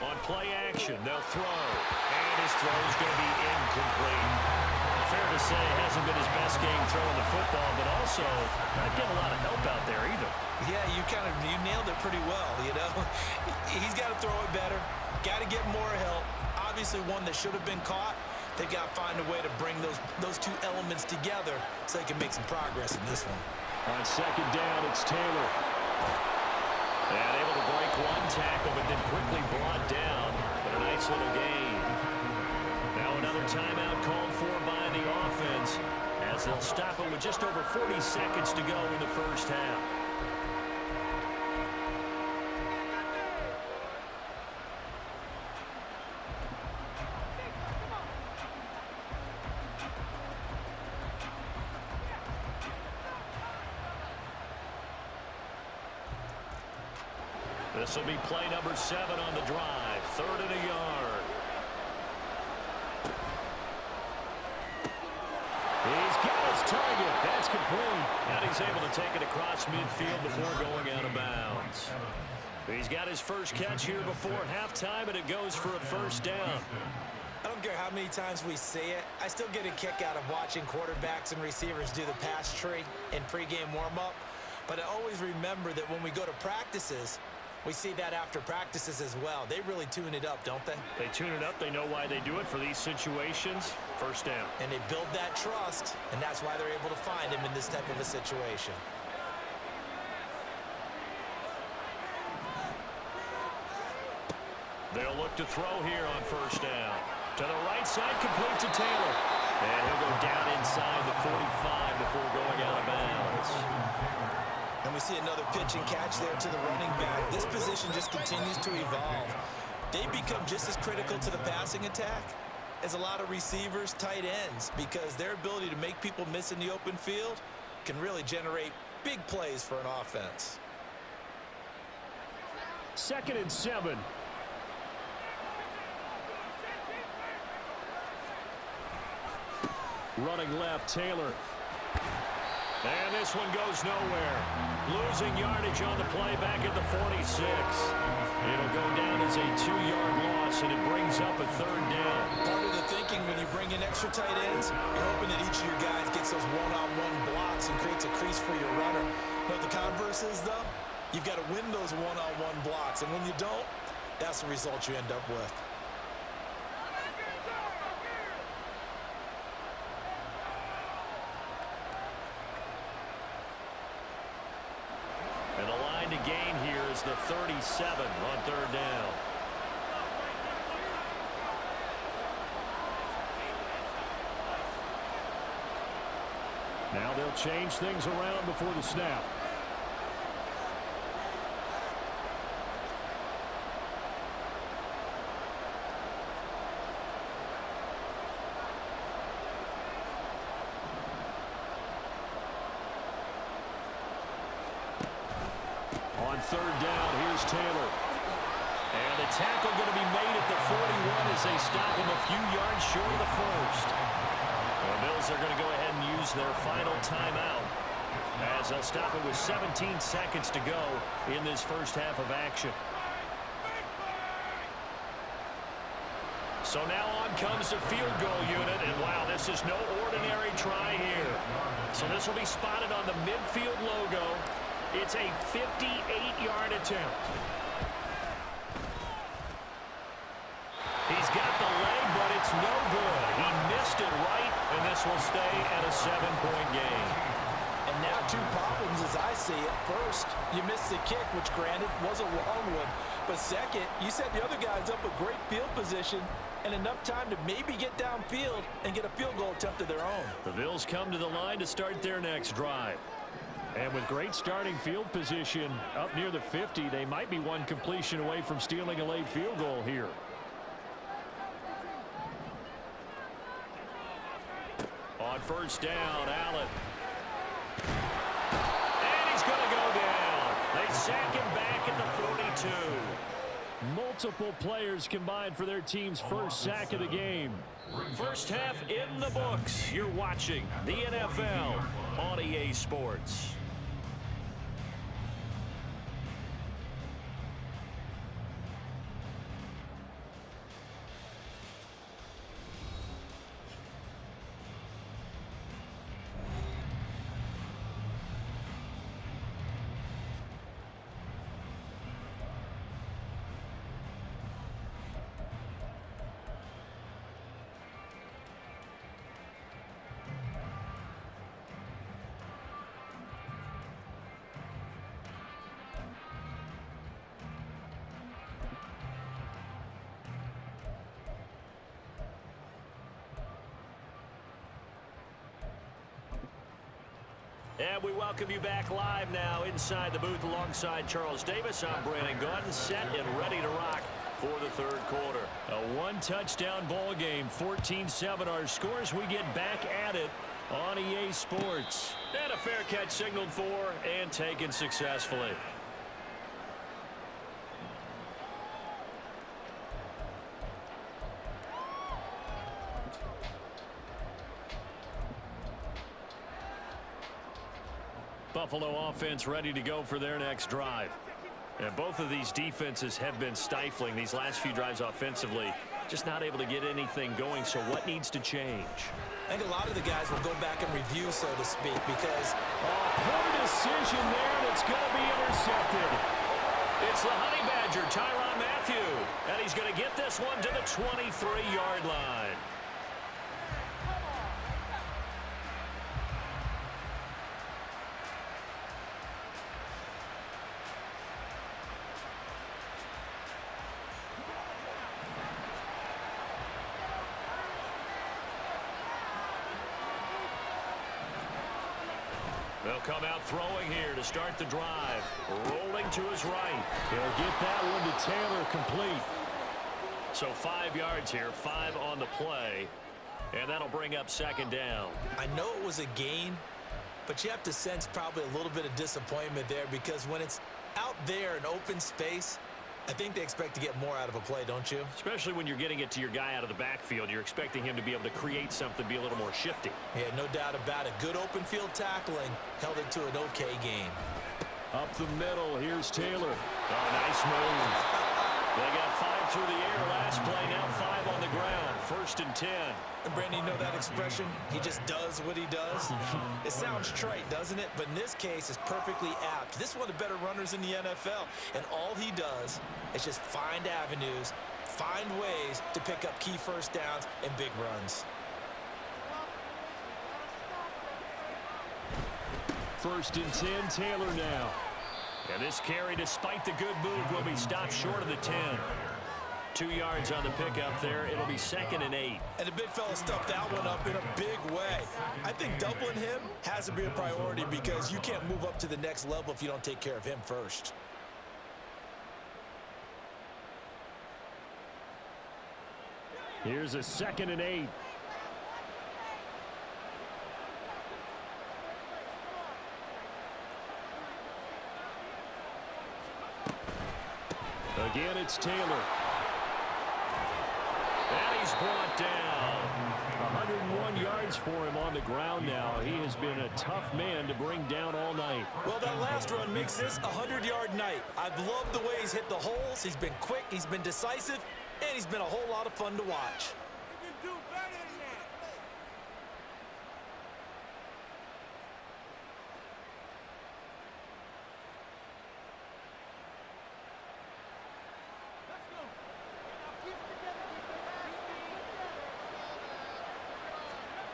On play action, they'll throw. And his throw is going to be incomplete. Fair to say, hasn't been his best game throwing the football, but also not getting a lot of help out there either. Yeah, you nailed it pretty well, you know. He's got to throw it better. Got to get more help. Obviously one that should have been caught. They've got to find a way to bring those two elements together so they can make some progress in this one. On second down, it's Taylor. And able to break one tackle, but then quickly brought down. But a nice little gain. Now another timeout called for by the offense as they'll stop it with just over 40 seconds to go in the first half. This will be play number 7 on the drive. 3rd and a yard. He's got his target. That's complete. And he's able to take it across midfield before going out of bounds. He's got his first catch here before halftime, and it goes for a first down. I don't care how many times we see it. I still get a kick out of watching quarterbacks and receivers do the pass tree in pregame warm-up. But I always remember that when we go to practices, we see that after practices as well. They really tune it up, don't they? They tune it up. They know why they do it for these situations. First down. And they build that trust, and that's why they're able to find him in this type of a situation. They'll look to throw here on first down. To the right side, complete to Taylor. And he'll go down inside the 45 before going out of bounds. And we see another pitch and catch there to the running back. This position just continues to evolve. They become just as critical to the passing attack as a lot of receivers, tight ends, because their ability to make people miss in the open field can really generate big plays for an offense. 2nd and 7. Running left, Taylor. And this one goes nowhere. Losing yardage on the play back at the 46. It'll go down as a 2-yard loss, and it brings up a 3rd down. Part of the thinking when you bring in extra tight ends, you're hoping that each of your guys gets those one-on-one blocks and creates a crease for your runner. But the converse is, though, you've got to win those one-on-one blocks. And when you don't, that's the result you end up with. And the line to gain here is the 37 on 3rd down. Now they'll change things around before the snap. On 3rd down, here's Taylor. And the tackle going to be made at the 41 as they stop him a few yards short of the first. The Bills are going to go ahead and use their final timeout as they'll stop it with 17 seconds to go in this first half of action. So now on comes the field goal unit, and wow, this is no ordinary try here. So this will be spotted on the midfield logo. It's a 58-yard attempt. He's got the leg, but it's no good. He missed it right, and this will stay at a 7-point game. And now 2 problems as I see it. First, you missed the kick, which granted was a long one. But second, you set the other guys up with great field position and enough time to maybe get downfield and get a field goal attempt of their own. The Bills come to the line to start their next drive. And with great starting field position up near the 50, they might be one completion away from stealing a late field goal here. On first down, Allen. And he's going to go down. They sack him back at the 42. Multiple players combined for their team's first sack of the game. First half in the books. You're watching the NFL on EA Sports. And we welcome you back live now inside the booth alongside Charles Davis. I'm Brandon Gaudin, set and ready to rock for the third quarter. A one-touchdown ball game, 14-7 our scores. We get back at it on EA Sports. And a fair catch signaled for and taken successfully. Buffalo offense ready to go for their next drive. And both of these defenses have been stifling these last few drives offensively. Just not able to get anything going. So what needs to change? I think a lot of the guys will go back and review, so to speak, because... poor decision there, and it's going to be intercepted. It's the Honey Badger, Tyrann Mathieu. And he's going to get this one to the 23-yard line. They'll come out throwing here to start the drive. Rolling to his right. He'll get that one to Taylor complete. So 5 yards here, 5 on the play. And that'll bring up second down. I know it was a gain, but you have to sense probably a little bit of disappointment there because when it's out there in open space, I think they expect to get more out of a play, don't you? Especially when you're getting it to your guy out of the backfield. You're expecting him to be able to create something, be a little more shifty. Yeah, no doubt about it. Good open field tackling held it to an okay game. Up the middle, here's Taylor. Oh, nice move. They got 5 through the air last play, now 5 on the ground. 1st and 10. And Brandon, you know that expression? He just does what he does. It sounds trite, doesn't it? But in this case, it's perfectly apt. This is one of the better runners in the NFL. And all he does is just find avenues, find ways to pick up key first downs and big runs. 1st and 10, Taylor now. And this carry, despite the good move, will be stopped short of the 10. 2 yards on the pickup there. It'll be 2nd and 8. And the big fella stuffed that one up in a big way. I think doubling him has to be a priority because you can't move up to the next level if you don't take care of him first. Here's a 2nd and 8. Again, it's Taylor. And he's brought down. 101 yards for him on the ground now. He has been a tough man to bring down all night. Well, that last run makes this a 100-yard night. I've loved the way he's hit the holes. He's been quick, he's been decisive, and he's been a whole lot of fun to watch.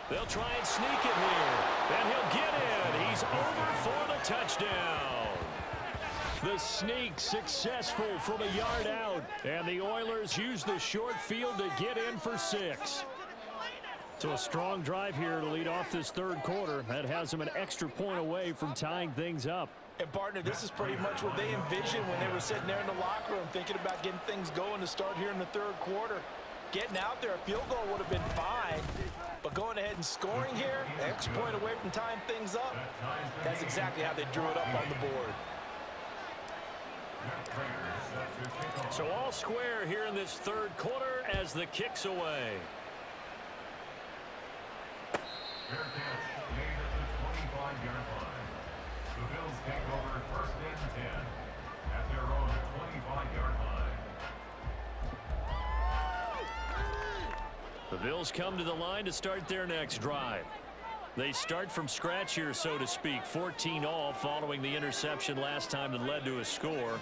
They'll try and sneak it here. And he'll get in. He's over for the touchdown. The sneak successful from a yard out. And the Oilers use the short field to get in for 6. So a strong drive here to lead off this third quarter. That has them an extra point away from tying things up. And, partner, this is pretty much what they envisioned when they were sitting there in the locker room thinking about getting things going to start here in the third quarter. Getting out there, a field goal would have been fine. But going ahead and scoring here, an extra point away from tying things up, that's exactly how they drew it up on the board. So all square here in this third quarter as the kick's away. Fair catch made at the 25-yard line. The Bills take over 1st and 10 at their own 25-yard line. The Bills come to the line to start their next drive. They start from scratch here, so to speak. 14 all following the interception last time that led to a score.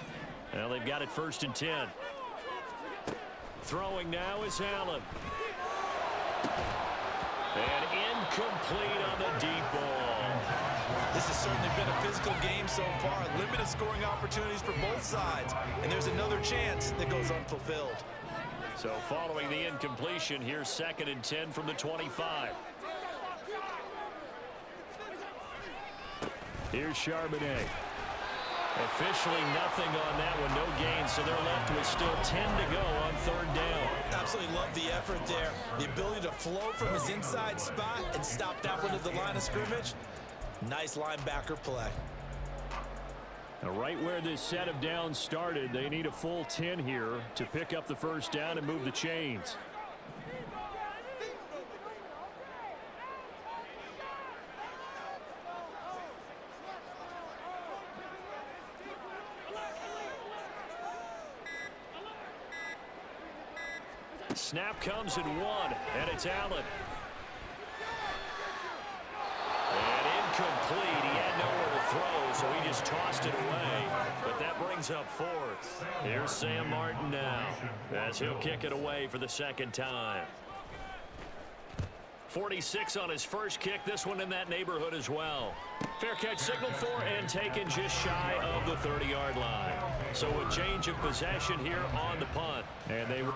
Now they've got it 1st and 10. Throwing now is Allen. And incomplete on the deep ball. This has certainly been a physical game so far. Limited scoring opportunities for both sides. And there's another chance that goes unfulfilled. So following the incompletion, here's 2nd and 10 from the 25. Here's Charbonnet. Officially nothing on that one, no gain, so they're left with still 10 to go on third down. Absolutely love the effort there. The ability to flow from his inside spot and stop that one at the line of scrimmage. Nice linebacker play. Now, right where this set of downs started, they need a full 10 here to pick up the first down and move the chains. Snap comes in one, and it's Allen. And incomplete. He had nowhere to throw, so he just tossed it away. But that brings up fourth. Here's Sam Martin now, as he'll kick it away for the second time. 46 on his first kick. This one in that neighborhood as well. Fair catch signaled for and taken just shy of the 30-yard line. So a change of possession here on the punt. And they were...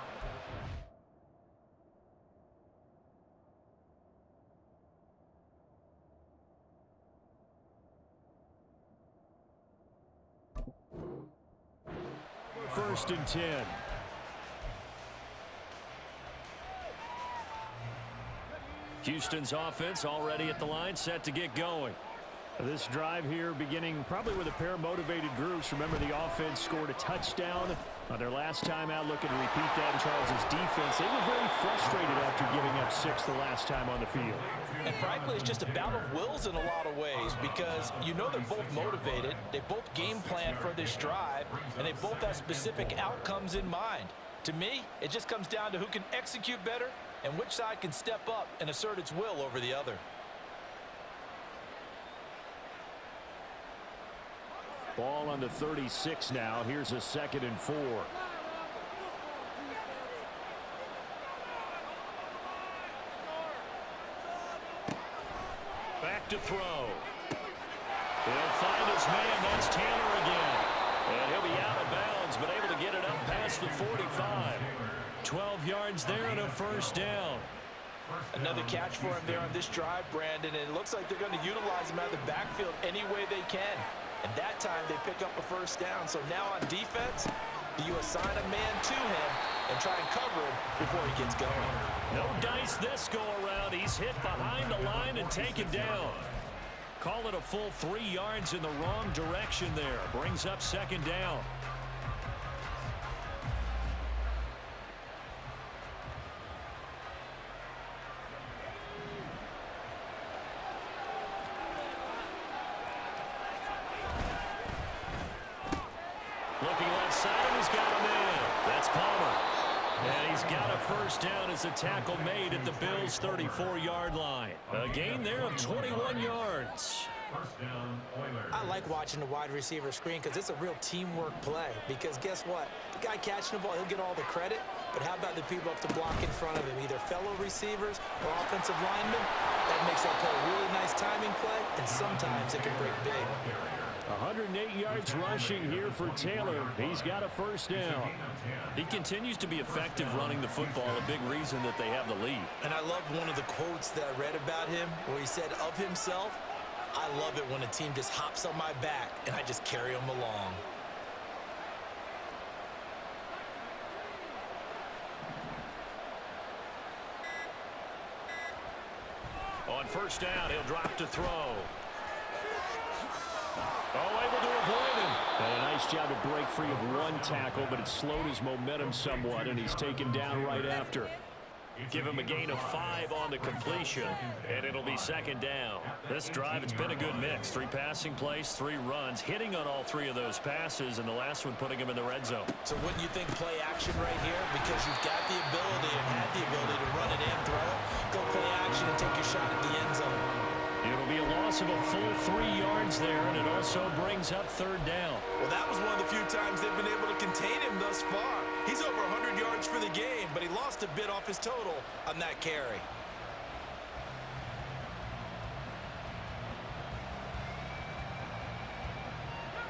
First and 10. Houston's offense already at the line, set to get going. This drive here beginning probably with a pair of motivated groups. Remember, the offense scored a touchdown on their last time out, looking to repeat that in Charles' defense. They were very frustrated after giving up 6 the last time on the field. And frankly, it's just a battle of wills in a lot of ways, because you know they're both motivated, they both game plan for this drive, and they both have specific outcomes in mind. To me, it just comes down to who can execute better and which side can step up and assert its will over the other. Ball on the 36 now. Here's a 2nd and 4. Back to throw. He'll find his man. That's Tanner again. And he'll be out of bounds, but able to get it up past the 45. 12 yards there and a first down. Another catch for him there on this drive, Brandon, and it looks like they're going to utilize him out of the backfield any way they can. And that time they pick up a first down. So now on defense, you assign a man to him and try and cover him before he gets going. No dice this go around. He's hit behind the line and taken down. Call it a full 3 yards in the wrong direction there. Brings up 2nd down. Looking left side, he's got a man. That's Palmer. And he's got a first down as a tackle made at the Bills' 34-yard line. A gain there of 21 yards. I like watching the wide receiver screen because it's a real teamwork play. Because guess what? The guy catching the ball, he'll get all the credit. But how about the people up to block in front of him, either fellow receivers or offensive linemen? That makes that play a really nice timing play, and sometimes it can break big. 108 yards rushing here for Taylor. He's got a first down. He continues to be effective running the football, a big reason that they have the lead. And I love one of the quotes that I read about him where he said of himself, "I love it when a team just hops on my back and I just carry them along." On first down, he'll drop to throw. Oh, able to avoid him. And a nice job to break free of one tackle, but it slowed his momentum somewhat, and he's taken down right after. Give him a gain of 5 on the completion, and it'll be 2nd down. This drive, it's been a good mix. 3 passing plays, 3 runs, hitting on all 3 of those passes, and the last one putting him in the red zone. So wouldn't you think play action right here? Because you've got the ability and had the ability to run it and throw it. Go play action and take your shot at the end zone. It'll be a loss of a full 3 yards there, and it also brings up 3rd down. Well, that was one of the few times they've been able to contain him thus far. He's over 100 yards for the game, but he lost a bit off his total on that carry.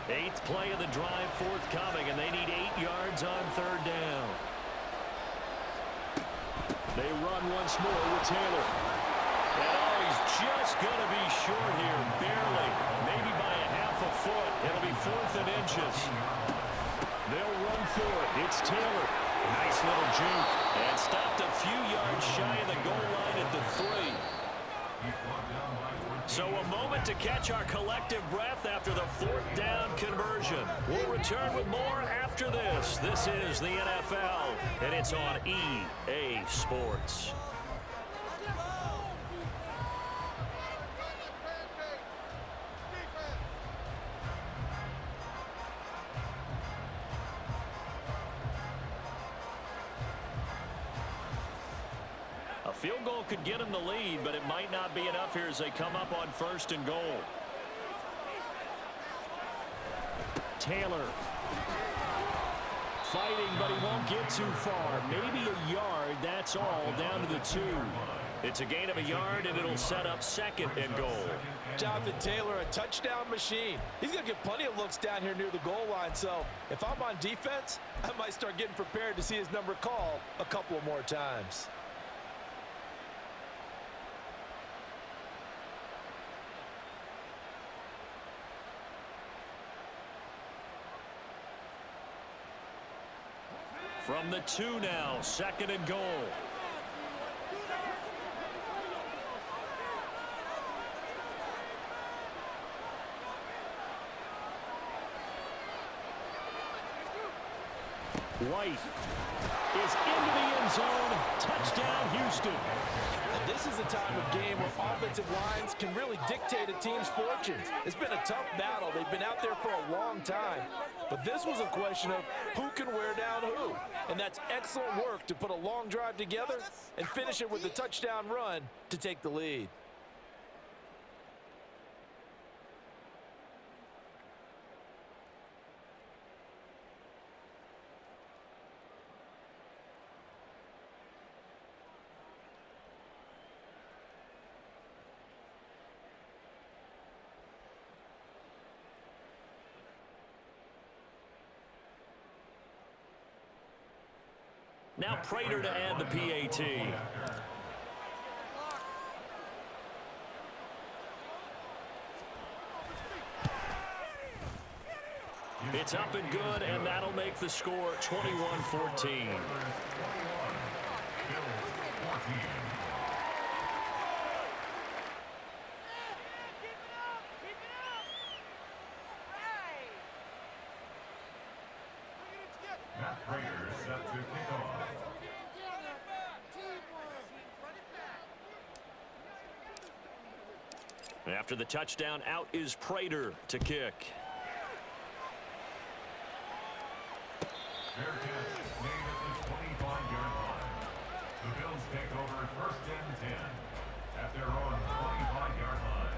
Eighth play of the drive forthcoming, and they need 8 yards on 3rd down. They run once more with Taylor. And oh, he's just going to be short here, barely. Maybe by a half a foot. It'll be 4th and inches. They'll run for it. It's Taylor. Nice little juke. And stopped a few yards shy of the goal line at the 3. So a moment to catch our collective breath after the 4th down conversion. We'll return with more after this. This is the NFL, and it's on EA Sports. A field goal could get them the lead, but it might not be enough here as they come up on 1st and goal. Taylor fighting, but he won't get too far. Maybe a yard, that's all, down to the 2. It's a gain of a yard, and it'll set up 2nd and goal. Jonathan Taylor, a touchdown machine. He's going to get plenty of looks down here near the goal line, so if I'm on defense, I might start getting prepared to see his number called a couple of more times. From the 2 now, 2nd and goal. White is into the end zone. Touchdown, Houston. And this is a time of game where offensive lines can really dictate a team's fortunes. It's been a tough battle. They've been out there for a long time. But this was a question of who can wear down who. And that's excellent work to put a long drive together and finish it with a touchdown run to take the lead. Now Prater to add the PAT. It's up and good, and that'll make the score 21-14. Matt Prater set to kick off. After the touchdown, out is Prater to kick. Fair catch made at the 25-yard line. The Bills take over 1st and 10 at their own 25-yard line.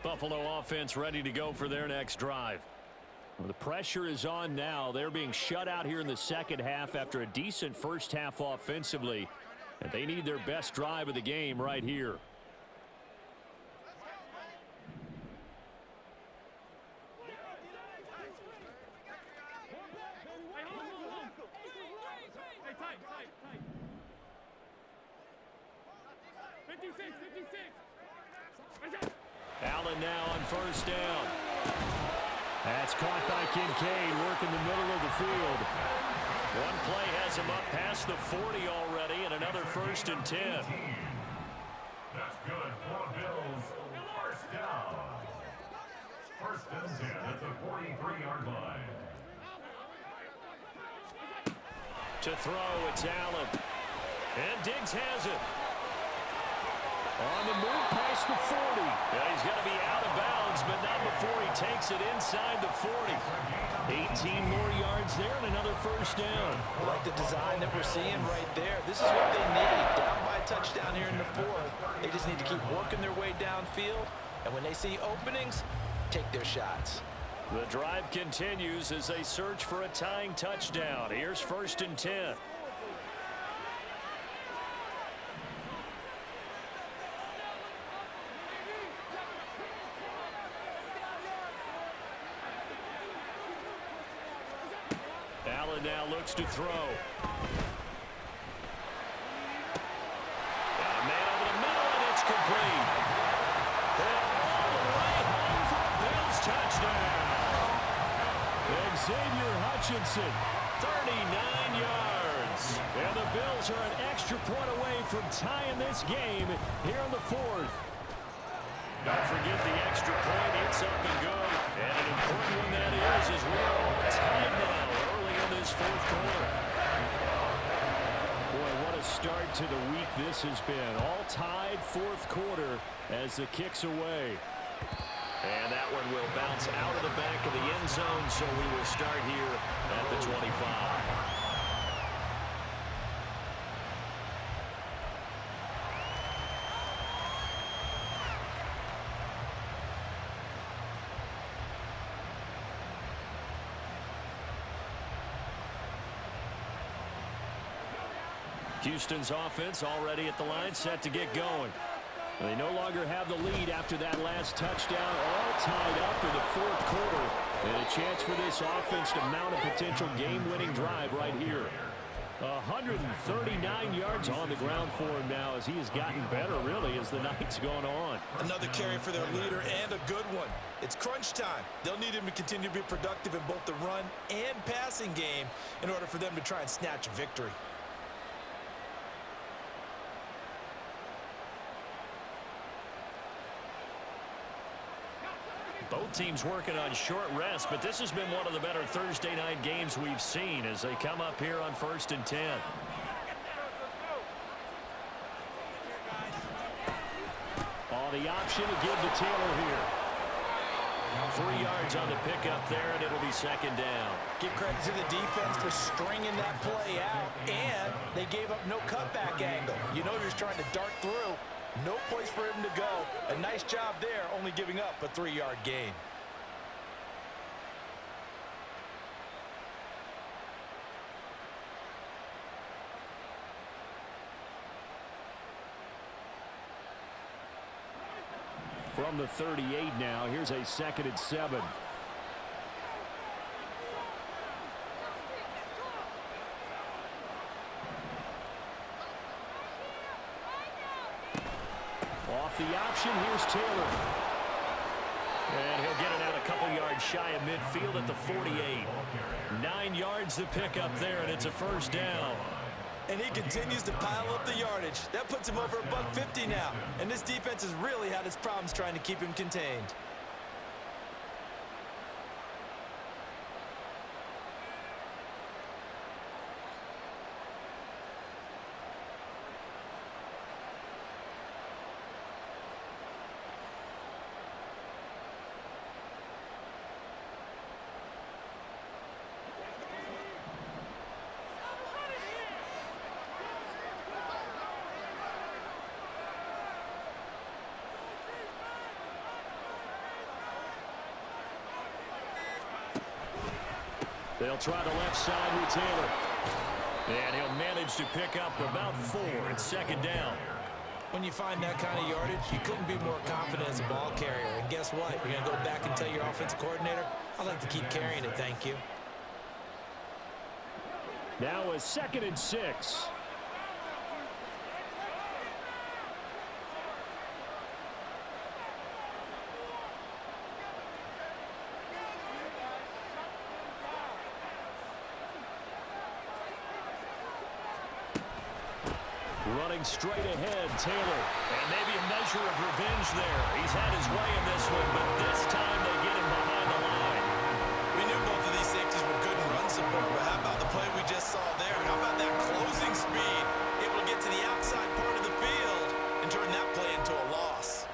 Buffalo offense ready to go for their next drive. Well, the pressure is on now. They're being shut out here in the 2nd half after a decent first half offensively. And they need their best drive of the game right here. Allen now on 1st down. That's caught by Kincaid, working the middle of the field. One play has him up past the 40 already, and another 1st and 10. That's good for the Bills. 1st down. 1st and 10 at the 43-yard line. To throw, it's Allen. And Diggs has it. On the move past the 40. Yeah, he's going to be out of bounds, but not before he takes it inside the 40. 18 more yards there and another 1st down. I like the design that we're seeing right there. This is what they need. Down by a touchdown here in the 4th. They just need to keep working their way downfield. And when they see openings, take their shots. The drive continues as they search for a tying touchdown. Here's 1st and 10. now looks to throw. And a man over the middle, and it's complete. And all the way home for a Bills touchdown. Xavier Hutchinson, 39 yards. And the Bills are an extra point away from tying this game here in the fourth. Don't forget the extra point. It's up and good. And an important one that is as we are all tied now early in this fourth quarter. Boy, what a start to the week this has been. All tied fourth quarter as the kick's away. And that one will bounce out of the back of the end zone, so we will start here at the 25. Houston's offense already at the line, set to get going. They no longer have the lead after that last touchdown, all tied up in the fourth quarter. And a chance for this offense to mount a potential game-winning drive right here. 139 yards on the ground for him now as he has gotten better, really, as the night's gone on. Another carry for their leader and a good one. It's crunch time. They'll need him to continue to be productive in both the run and passing game in order for them to try and snatch a victory. Both teams working on short rest, but this has been one of the better Thursday night games we've seen as they come up here on 1st and 10. Oh, the option to give to Taylor here. 3 yards on the pickup there, and it'll be second down. Give credit to the defense for stringing that play out, and they gave up no cutback angle. You know you're trying to dart through. No place for him to go. A nice job there, only giving up a 3-yard gain. From the 38 now, here's a 2nd and 7. Off the option, here's Taylor. And he'll get it out a couple yards shy of midfield at the 48. 9 yards to pick up there, and it's a first down. And he continues to pile up the yardage. That puts him over $150 now. And this defense has really had its problems trying to keep him contained. They'll try the left side with Taylor. And he'll manage to pick up about 4. It's second down. When you find that kind of yardage, you couldn't be more confident as a ball carrier. And guess what? You're going to go back and tell your offensive coordinator, I'd like to keep carrying it, thank you. Now a 2nd and 6. Running straight ahead, Taylor. And maybe a measure of revenge there. He's had his way in this one, but this time they get him behind the line. We knew both of these safeties were good in run support, but how about the play we just saw there? How about that closing speed? Able to get to the outside part of the field and turn that play into a loss.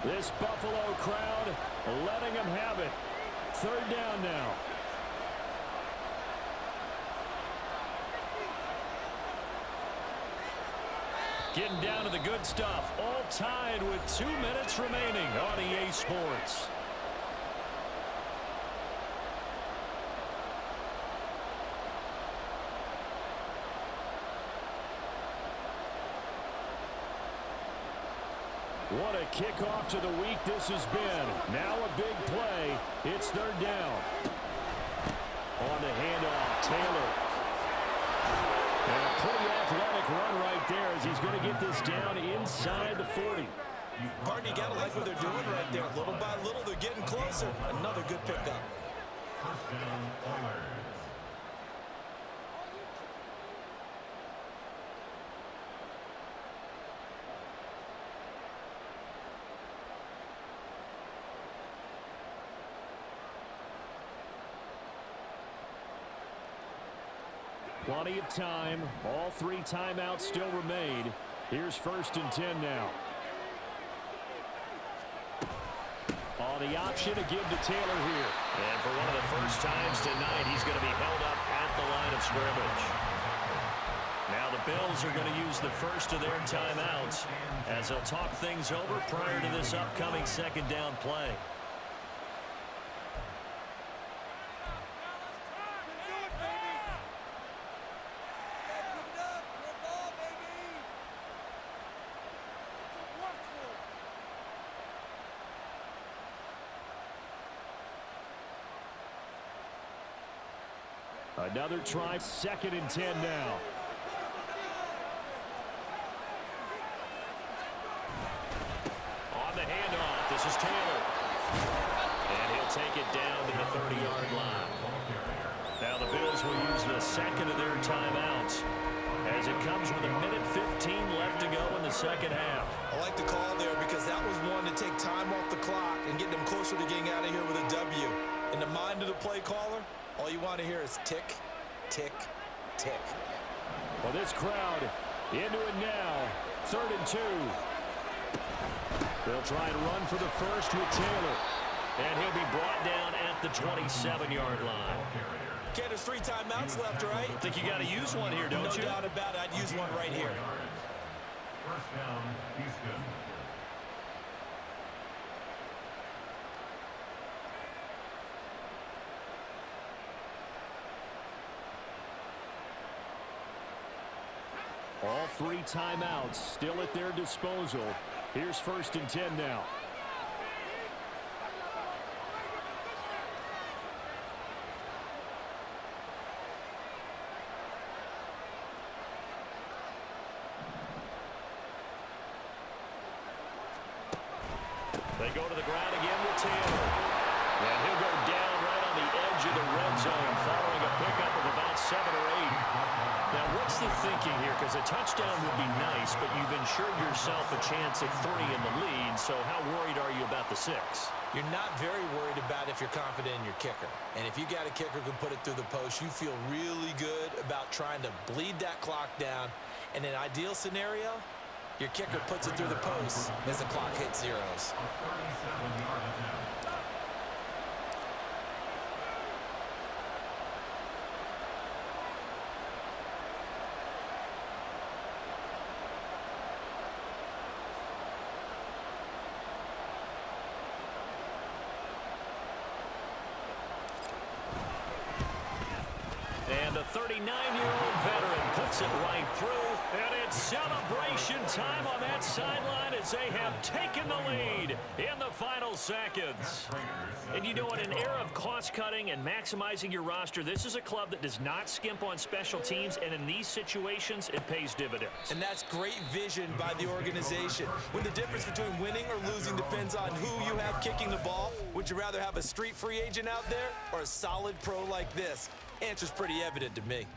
This Buffalo crowd letting them have it. 3rd down now. Getting down to the good stuff. All tied with 2 minutes remaining on EA Sports. What a kickoff to the week this has been. Now a big play. It's third down. On the handoff, Taylor. And a pretty athletic run right there as he's going to get this down inside the 40. Martin, you got to like what they're doing right there. Little by little, they're getting closer. Another good pickup. First down, Oilers. Plenty of time. All 3 timeouts still remain. Here's first and 10 now. On the option to give to Taylor here. And for one of the first times tonight, he's going to be held up at the line of scrimmage. Now the Bills are going to use the first of their timeouts as they'll talk things over prior to this upcoming second down play. Another try, second and 10 now. On the handoff, this is Taylor. And he'll take it down to the 30-yard line. Now the Bills will use the second of their timeouts as it comes with 1:15 left to go in the second half. I like the call there because that was one to take time off the clock and get them closer to getting out of here with a W. In the mind of the play caller, all you want to hear is tick, tick, tick. Well, this crowd into it now. 3rd and 2. They'll try and run for the first with Taylor. And he'll be brought down at the 27-yard line. Okay, there's 3 timeouts left, right? I think you got to use one here, don't you? No doubt about it. I'd use one right here. First down, Houston. All 3 timeouts still at their disposal. Here's first and 10 now. They go to the ground again with Taylor. And he'll go down right on the edge of the red zone following a pickup of about 7 or 8. Now, what's the thinking here? Because a touchdown would be nice, but you've ensured yourself a chance at 3 in the lead, so how worried are you about the 6? You're not very worried about if you're confident in your kicker. And if you got a kicker who can put it through the post, you feel really good about trying to bleed that clock down. In an ideal scenario, your kicker puts it through the post as the clock hits zeros. A 37-yard attempt. And the 39-year-old veteran puts it right through. And it's celebration time on that sideline as they have taken the lead in the final seconds. And you know, in an era of cost-cutting and maximizing your roster, this is a club that does not skimp on special teams, and in these situations, it pays dividends. And that's great vision by the organization. When the difference between winning or losing depends on who you have kicking the ball, would you rather have a street free agent out there or a solid pro like this? Answer's pretty evident to me.